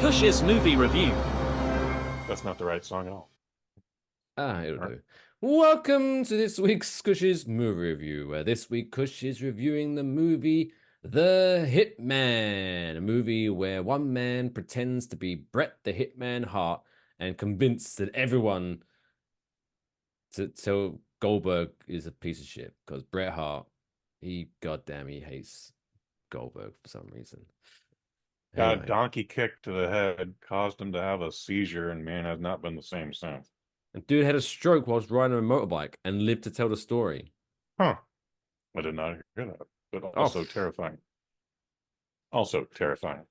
Kush's movie review. That's not the right song at all. It'll All right. do. Welcome to this week's Kush's movie review, where this week Kush is reviewing the movie The Hitman, a movie where one man pretends to be Brett the Hitman Hart and convinced everyone to tell Goldberg is a piece of shit because Bret Hart, he hates Goldberg for some reason. Got a Anyway, donkey kick to the head, caused him to have a seizure, and man has not been the same since. and dude had a stroke whilst riding a motorbike and lived to tell the story. Huh. I did not hear that. But Oh, also terrifying. Also terrifying.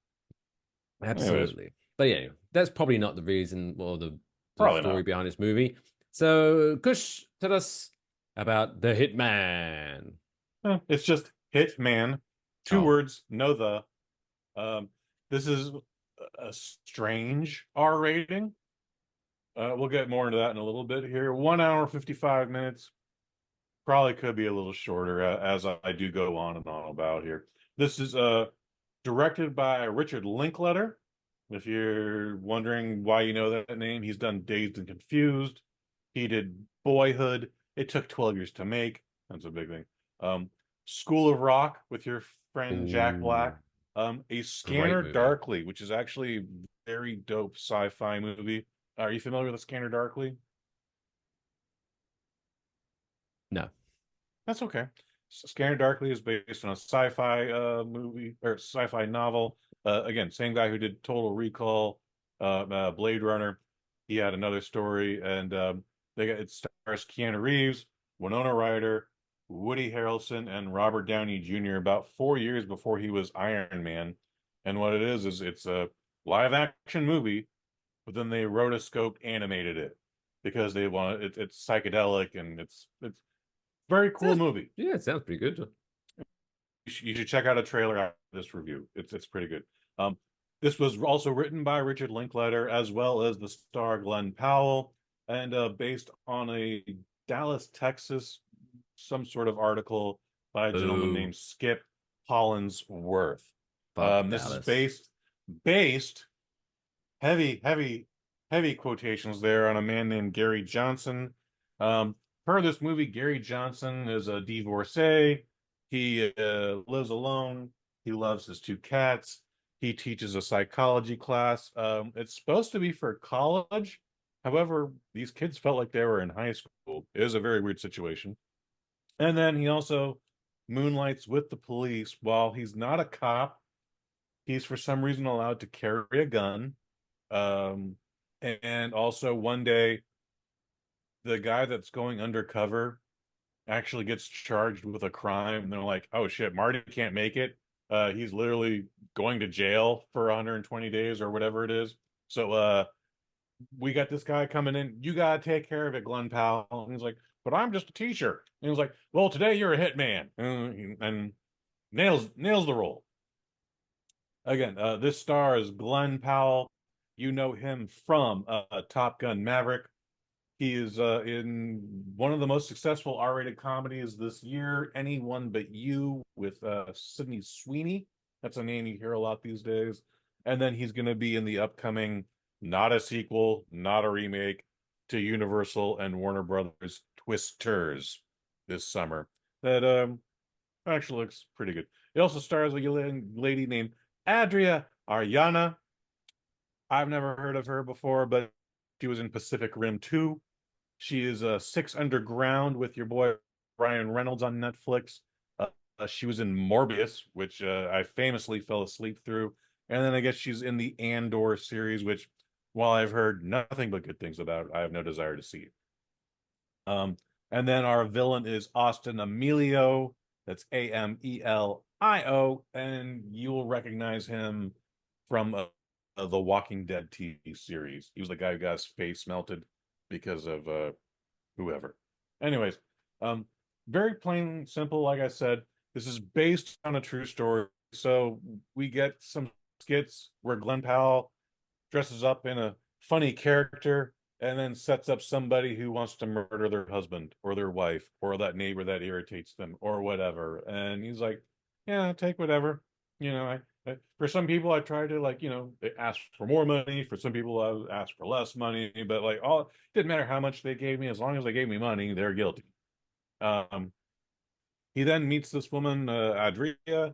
Anyways, absolutely. But yeah, that's probably not the reason or the probably story not. behind this movie. So, Kush, tell us about The Hitman. It's just Hitman. Two Oh, words, no the. Um, this is a strange R rating. We'll get more into that in a little bit here. 1 hour, 55 minutes. Probably could be a little shorter as I do go on and on about here. This is directed by Richard Linklater. If you're wondering why you know that name, he's done Dazed and Confused. He did Boyhood. It took 12 years to make. That's a big thing. Um, School of Rock with your friend Jack ooh, Black. A great Scanner movie. Darkly, which is actually a very dope sci-fi movie. Are you familiar with A Scanner Darkly? No. That's okay. Scanner Darkly is based on a sci-fi movie or sci-fi novel. Again, same guy who did Total Recall, Blade Runner. He had another story, and it stars Keanu Reeves, Winona Ryder, Woody Harrelson, and Robert Downey Jr. about 4 years before he was Iron Man. And what it is it's a live action movie, but then they rotoscoped animated it because they want it's psychedelic and it's very cool Sounds, movie. yeah, it sounds pretty good. You should check out a trailer after this review. It's pretty good. Um, this was also written by Richard Linklater as well as the star Glen Powell, and based on a Dallas, Texas, some sort of article by a gentleman Boo. named Skip Hollandsworth. Fuck This is Dallas. based heavy, heavy, heavy quotations there on a man named Gary Johnson. Per this movie, Gary Johnson is a divorcee. He lives alone. He loves his two cats. He teaches a psychology class. It's supposed to be for college. However, these kids felt like they were in high school. It is a very weird situation. And then he also moonlights with the police while he's not a cop. He's for some reason allowed to carry a gun. Um, and also one day, the guy that's going undercover actually gets charged with a crime, and they're like, "Oh shit, Marty can't make it. He's literally going to jail for 120 days or whatever it is." So, we got this guy coming in. You gotta take care of it, Glen Powell. And he's like, "But I'm just a teacher." And he was like, "Well, today you're a hitman," and nails the role. Again, this star is Glen Powell. You know him from Top Gun Maverick. He is in one of the most successful R-rated comedies this year, Anyone But You, with Sydney Sweeney. That's a name you hear a lot these days. And then he's going to be in the upcoming, not a sequel, not a remake, to Universal and Warner Brothers Twisters this summer. That actually looks pretty good. It also stars a lady named Adria Arjona. I've never heard of her before, but she was in Pacific Rim 2. She is Six Underground with your boy Ryan Reynolds on Netflix. She was in Morbius, which I famously fell asleep through. And then I guess she's in the Andor series, which, while I've heard nothing but good things about, I have no desire to see. Um, and then our villain is Austin Amelio. That's Amelio, and you will recognize him from the Walking Dead TV series. He was the guy who got his face melted because of whoever. Anyways, um, very plain, simple. Like I said, this is based on a true story. So we get some skits where Glen Powell dresses up in a funny character and then sets up somebody who wants to murder their husband or their wife or that neighbor that irritates them or whatever. And he's like, yeah, take whatever. You know, for some people, I try to like, ask for more money. For some people, I ask for less money. But like, all it didn't matter how much they gave me, as long as they gave me money, they're guilty. Um, he then meets this woman, Adria,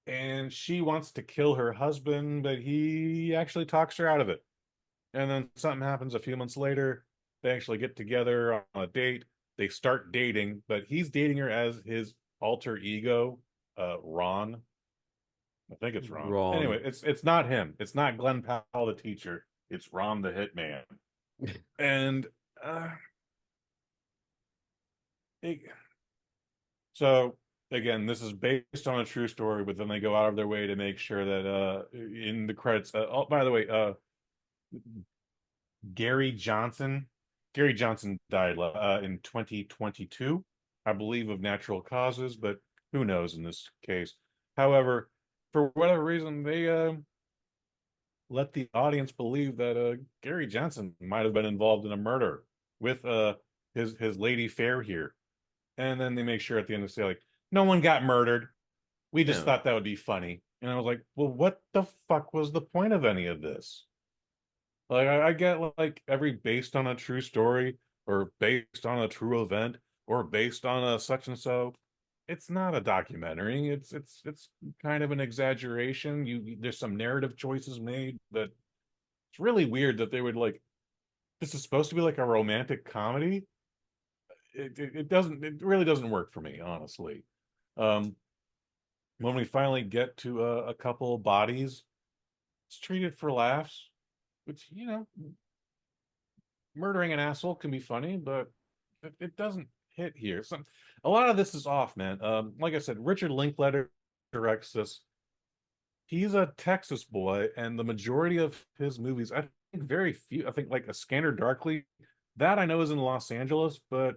and she wants to kill her husband, but he actually talks her out of it. And then something happens a few months later. They actually get together on a date. They start dating, but he's dating her as his alter ego, Ron. I think it's Ron. Anyway, Ron. it's not him. It's not Glen Powell, the teacher. It's Ron, the hitman. And uh, it, so again, this is based on a true story, but then they go out of their way to make sure that in the credits. Oh, by the way, Gary Johnson. Gary Johnson died in 2022, I believe, of natural causes, but who knows in this case. However, for whatever reason, they let the audience believe that Gary Johnson might have been involved in a murder with his lady fair here. And then they make sure at the end to say like, no one got murdered. We just No. thought that would be funny. And I was like, well, what the fuck was the point of any of this? Like I get like every based on a true story or based on a true event or based on a such and so. It's not a documentary. It's kind of an exaggeration. There's some narrative choices made that it's really weird that they would like this is supposed to be like a romantic comedy. It really doesn't work for me, honestly. Um, when we finally get to a couple bodies, it's treated for laughs, which murdering an asshole can be funny, but it doesn't hit here. A lot of this is off, man. Like I said, Richard Linklater directs this. He's a Texas boy, and the majority of his movies, I think very few, I think like A Scanner Darkly, that I know is in Los Angeles, but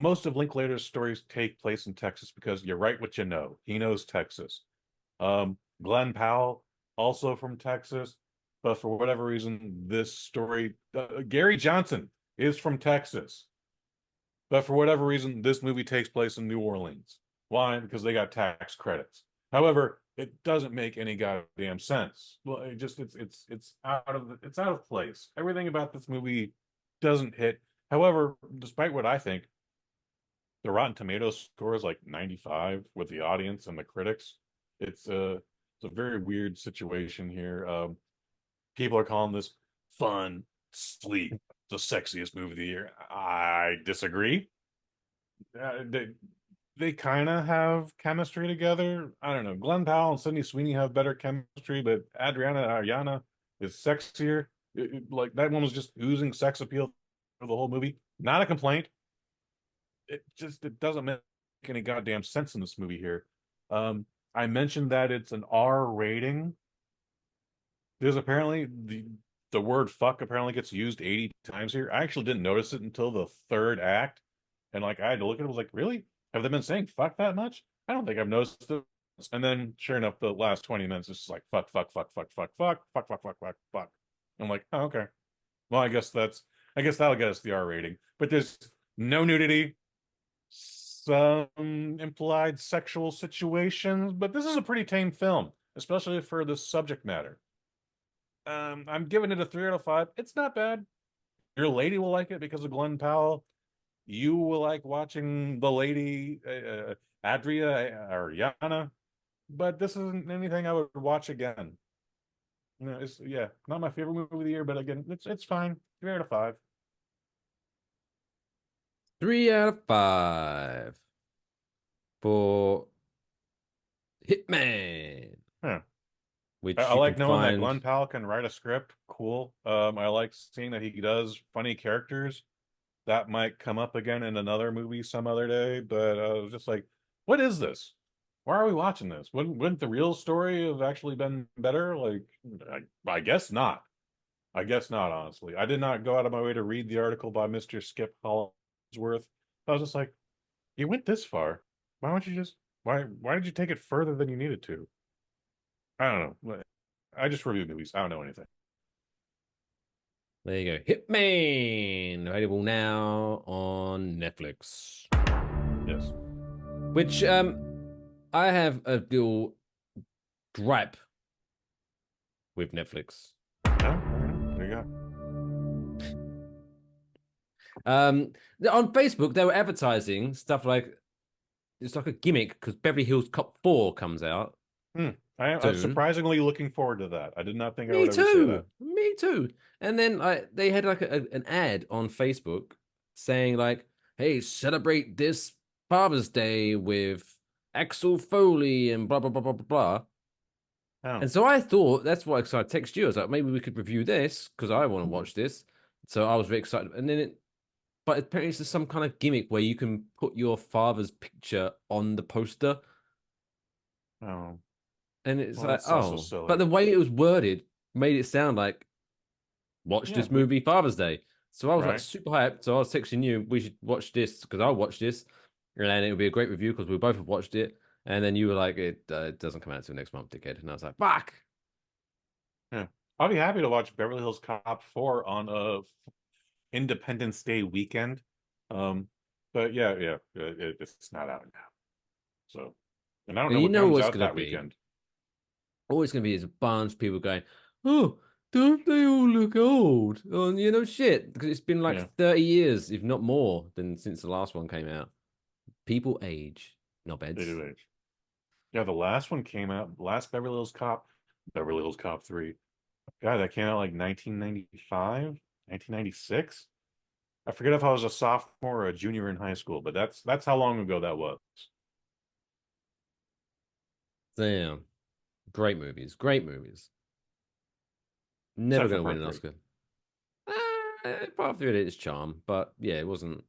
most of Linklater's stories take place in Texas because you write what you know. He knows Texas. Glen Powell, also from Texas, but for whatever reason, this story, Gary Johnson is from Texas, but for whatever reason, this movie takes place in New Orleans. Why? Because they got tax credits. However, it doesn't make any goddamn sense. Well, it's out of place. Everything about this movie doesn't hit. However, despite what I think, the Rotten Tomatoes score is like 95 with the audience and the critics. It's a very weird situation here. People are calling this fun, sleek, the sexiest movie of the year. I disagree. They kind of have chemistry together. I don't know. Glenn Powell and Sydney Sweeney have better chemistry, but Ariana is sexier. Like that one was just oozing sex appeal for the whole movie. Not a complaint. It doesn't make any goddamn sense in this movie here. I mentioned that it's an R rating. There's apparently the word fuck apparently gets used 80 times here. I actually didn't notice it until the third act. And like I had to look at it, I was like, really? Have they been saying fuck that much? I don't think I've noticed it. And then sure enough, the last 20 minutes is just like fuck, fuck, fuck, fuck, fuck, fuck, fuck, fuck, fuck, fuck, fuck. I'm like, oh, okay. Well, I guess that'll get us the R rating. But there's no nudity, some implied sexual situations, but this is a pretty tame film, especially for the subject matter. I'm giving it a 3 out of 5. It's not bad. Your lady will like it because of Glenn Powell. You will like watching the lady Adria or Yana, but this isn't anything I would watch again. It's not my favorite movie of the year, but again, it's fine. 3 out of 5. 3 out of 5 for Hitman, Yeah. I which you can like knowing that find. Glenn Powell can write a script. Cool. I like seeing that he does funny characters. That might come up again in another movie some other day, but I was just like, what is this? Why are we watching this? Wouldn't the real story have actually been better? Like, I guess not. I guess not, honestly. I did not go out of my way to read the article by Mr. Skip Hollingsworth. I was just like, you went this far. Why don't you just why did you take it further than you needed to? I don't know. I just review movies. I don't know anything. There you go. Hitman, available now on Netflix. Yes. Which I have a little gripe with Netflix. Yeah, there you go. On Facebook, they were advertising stuff like it's like a gimmick because Beverly Hills Cop 4 comes out I'm soon. surprisingly looking forward to that. I did not think I Me would ever say that. too. Me too. And then they had like an ad on Facebook saying like, "Hey, celebrate this Father's Day with Axel Foley and blah blah blah blah blah blah." Oh, And so I thought that's why. So I text you. I was like, maybe we could review this because I want to watch this. So I was very excited. And then but apparently it's just some kind of gimmick where you can put your father's picture on the poster, oh, and it's well, like, that's also oh, but silly. the way it was worded made it sound like watch Yeah, this but movie Father's Day. So I was like right. super hyped. So I was texting you, we should watch this because I'll watch this, and it would be a great review because we both have watched it. And then you were like, it doesn't come out until next month, dickhead. And I was like, fuck. Yeah, I'll be happy to watch Beverly Hills Cop 4 on a Independence Day weekend. Um, but yeah, it's not out now. So, and I don't And know you what know comes what's out gonna that be? weekend. Always gonna be is a bunch of people going, oh, don't they all look old? Oh, you know, shit, because it's been like Yeah, 30 years, if not more, than since the last one came out. People age, not they beds. do age. Yeah, the last one came out, last Beverly Hills Cop, Beverly Hills Cop 3. God, that came out like 1995, 1996. I forget if I was a sophomore or a junior in high school, but that's how long ago that was. Damn, great movies, great movies. Never Except for gonna win part an three. Oscar. Part three had its charm, but yeah, it wasn't.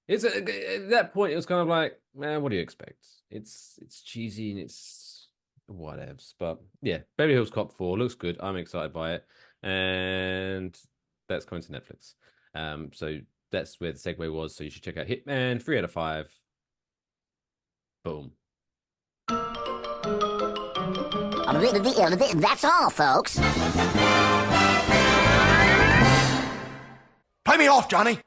It's at that point, it was kind of like, man, what do you expect? It's cheesy and it's whatevs. But yeah, Beverly Hills Cop 4 looks good. I'm excited by it, and that's coming to Netflix. So that's where the segue was. So you should check out Hitman 3 out of 5. Boom. That's all, folks. Play me off, Johnny.